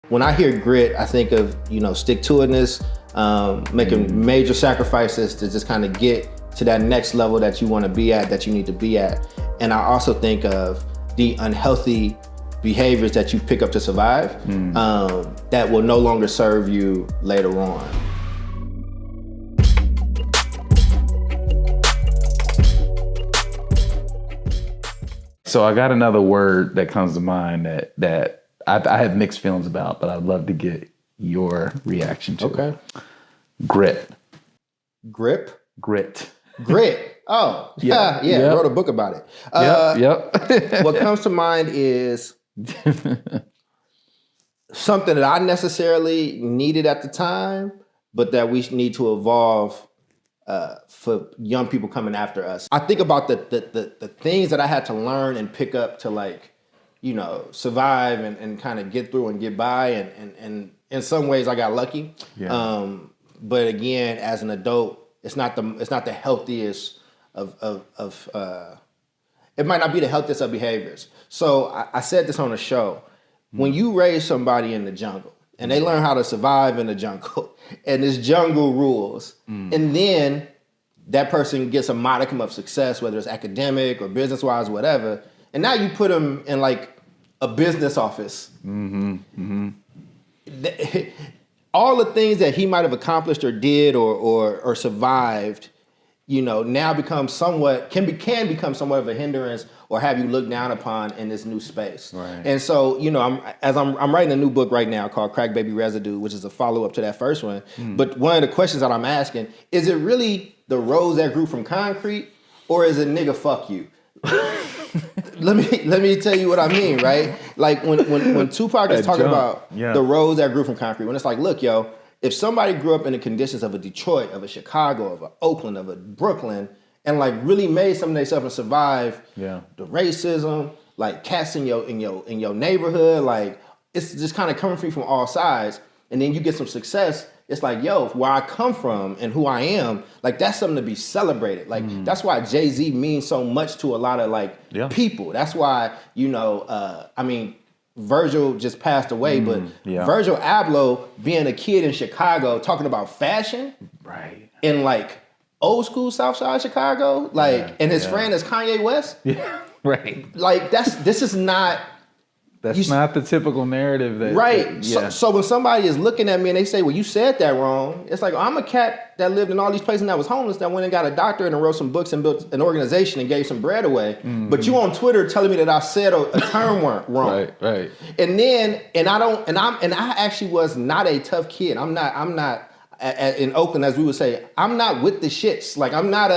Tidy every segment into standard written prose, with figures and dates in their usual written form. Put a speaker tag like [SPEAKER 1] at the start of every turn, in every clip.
[SPEAKER 1] When I hear grit, I think of, stick-to-itiveness, making major sacrifices to just kind of get to that next level that you want to be at, that you need to be at. And I also think of the unhealthy behaviors that you pick up to survive that will no longer serve you later on.
[SPEAKER 2] So I got another word that comes to mind that I have mixed feelings about, but I'd love to get your reaction to.
[SPEAKER 1] Okay.
[SPEAKER 2] Grit.
[SPEAKER 1] Grip?
[SPEAKER 2] Grit.
[SPEAKER 1] Grit. Oh, yeah.
[SPEAKER 2] Yep.
[SPEAKER 1] Wrote a book about it.
[SPEAKER 2] Yep.
[SPEAKER 1] What comes to mind is something that I necessarily needed at the time, but that we need to evolve for young people coming after us. I think about the things that I had to learn and pick up to survive and kind of get through and get by. And in some ways I got lucky. Yeah. But again, as an adult, it's not the healthiest of it might not be the healthiest of behaviors. So I said this on a show. When you raise somebody in the jungle and they learn how to survive in the jungle and there's jungle rules, and then that person gets a modicum of success, whether it's academic or business-wise, whatever, and now you put them in like a business office. All the things that he might have accomplished or did or survived, now can become somewhat of a hindrance or have you looked down upon in this new space. Right. And so, I'm writing a new book right now called Crack Baby Residue, which is a follow-up to that first one. But one of the questions that I'm asking, is it really the rose that grew from concrete, or is it nigga fuck you? Let me tell you what I mean, right? Like when Tupac is talking about the rose that grew from concrete, when it's like, look, yo, if somebody grew up in the conditions of a Detroit, of a Chicago, of a Oakland, of a Brooklyn, and like really made something of themselves and survived the racism, like cats in your neighborhood, like it's just kind of coming from all sides, and then you get some success. It's like, yo, where I come from and who I am, like that's something to be celebrated. Like that's why Jay-Z means so much to a lot of people. That's why, Virgil just passed away, but Virgil Abloh being a kid in Chicago talking about fashion, right? In like old school South Side Chicago, and his friend is Kanye West. Yeah, right. Like this is not.
[SPEAKER 2] That's not the typical narrative that...
[SPEAKER 1] Right. So when somebody is looking at me and they say, well, you said that wrong, it's like, I'm a cat that lived in all these places and that was homeless, that went and got a doctorate and wrote some books and built an organization and gave some bread away. But you on Twitter telling me that I said a term wrong. Right. And I actually was not a tough kid. I'm not in Oakland, as we would say, I'm not with the shits. Like I'm not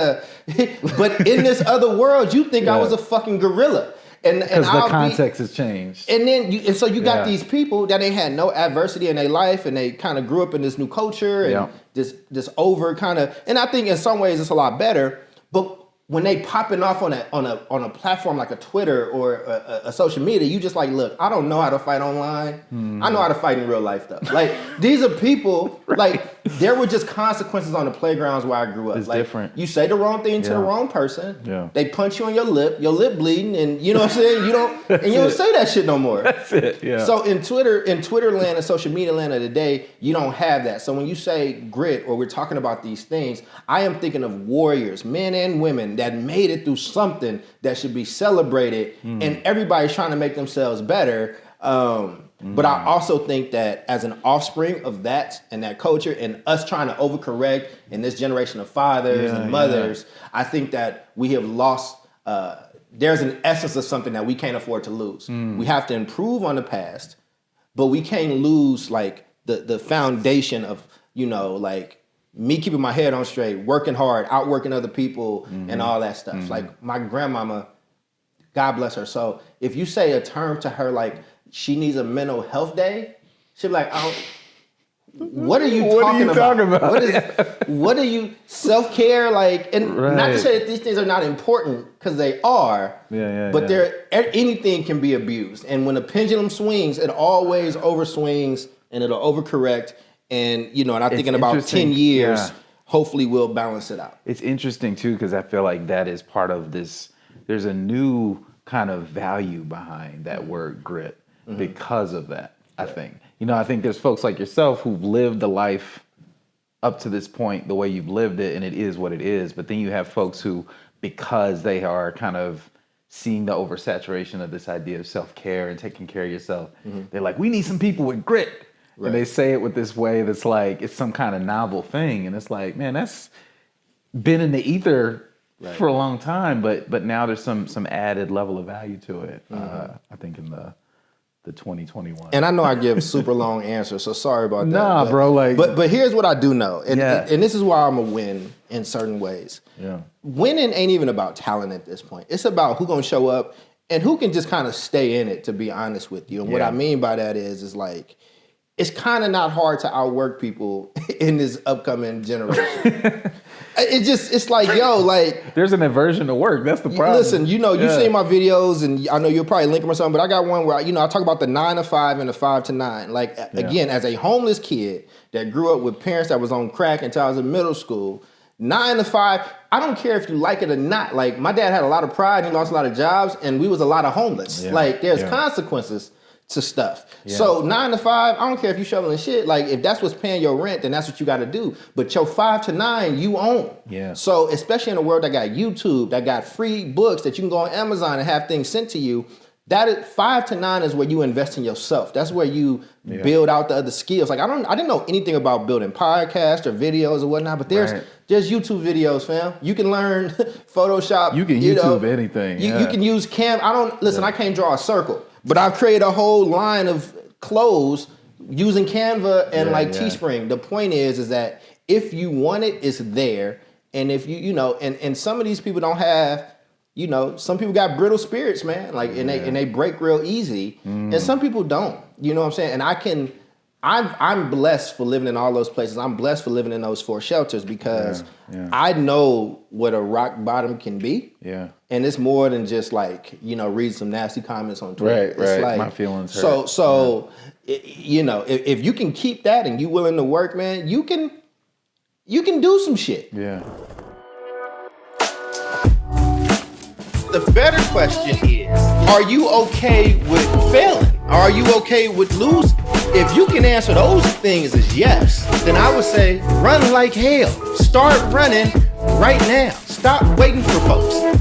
[SPEAKER 1] but in this other world, you think I was a fucking gorilla.
[SPEAKER 2] Because the context has changed.
[SPEAKER 1] And then so you got these people that ain't had no adversity in their life and they kind of grew up in this new culture and this over kind of, and I think in some ways it's a lot better, but when they popping off on a platform like a Twitter or a social media, you just like, look, I don't know how to fight online. I know how to fight in real life though. Like these are people, like there were just consequences on the playgrounds where I grew up.
[SPEAKER 2] It's
[SPEAKER 1] like,
[SPEAKER 2] different.
[SPEAKER 1] You say the wrong thing to the wrong person. They punch you on your lip bleeding, and you know what I'm saying? You don't say that shit no more.
[SPEAKER 2] That's it. Yeah.
[SPEAKER 1] So in Twitter land and social media land of the day, you don't have that. So when you say grit or we're talking about these things, I am thinking of warriors, men and women that made it through something that should be celebrated, and everybody's trying to make themselves better. But I also think that as an offspring of that and that culture and us trying to overcorrect in this generation of fathers and mothers, I think that we have lost, there's an essence of something that we can't afford to lose. We have to improve on the past, but we can't lose like the foundation of, like me keeping my head on straight, working hard, outworking other people and all that stuff. Like my grandmama, God bless her soul, if you say a term to her like she needs a mental health day, she'll be like, oh, what are you talking about? What are you, self-care? Like, and not to say that these things are not important, because they are, but anything can be abused. And when the pendulum swings, it always overswings and it'll overcorrect. And, and I think in about 10 years, hopefully we'll balance it out.
[SPEAKER 2] It's interesting too, because I feel like that is part of this. There's a new kind of value behind that word grit because of that, I think. I think there's folks like yourself who've lived the life up to this point the way you've lived it, and it is what it is. But then you have folks who, because they are kind of seeing the oversaturation of this idea of self-care and taking care of yourself, they're like, we need some people with grit. Right. And they say it with this way that's like, it's some kind of novel thing. And it's like, man, that's been in the ether for a long time, but now there's some added level of value to it, I think, in the 2021.
[SPEAKER 1] And I know I give super long answers, so sorry about that.
[SPEAKER 2] Nah, bro.
[SPEAKER 1] But here's what I do know, and this is why I'm a win in certain ways. Yeah. Winning ain't even about talent at this point. It's about who gonna show up and who can just kind of stay in it, to be honest with you. And what I mean by that is like, it's kind of not hard to outwork people in this upcoming generation. It's like, yo, like...
[SPEAKER 2] There's an aversion to work. That's the problem.
[SPEAKER 1] Listen, you've seen my videos, and I know you'll probably link them or something, but I got one where, I talk about the 9 to 5 and the 5 to 9. Like, again, as a homeless kid that grew up with parents that was on crack until I was in middle school, 9 to 5, I don't care if you like it or not. Like, my dad had a lot of pride, he lost a lot of jobs, and we was a lot of homeless. Yeah. Like, there's consequences to stuff. Yeah. So 9 to 5, I don't care if you shoveling shit. Like, if that's what's paying your rent, then that's what you got to do. But your 5 to 9, you own. Yeah. So especially in a world that got YouTube, that got free books that you can go on Amazon and have things sent to you, that is 5 to 9 is where you invest in yourself. That's where you build out the other skills. Like, I didn't know anything about building podcasts or videos or whatnot, but there's YouTube videos, fam. You can learn Photoshop.
[SPEAKER 2] You can YouTube anything.
[SPEAKER 1] You can use I can't draw a circle. But I've created a whole line of clothes using Canva and Teespring. The point is that if you want it, it's there. And if and some of these people don't have, some people got brittle spirits, man. Like, and they break real easy. And some people don't. You know what I'm saying? And I'm blessed for living in all those places. I'm blessed for living in those 4 shelters because I know what a rock bottom can be. Yeah. And it's more than just like, read some nasty comments on Twitter.
[SPEAKER 2] Right.
[SPEAKER 1] Like,
[SPEAKER 2] my feelings hurt.
[SPEAKER 1] So if you can keep that and you willing to work, man, you can do some shit. Yeah. The better question is, are you okay with failing? Are you okay with losing? If you can answer those things as yes, then I would say run like hell. Start running right now. Stop waiting for folks.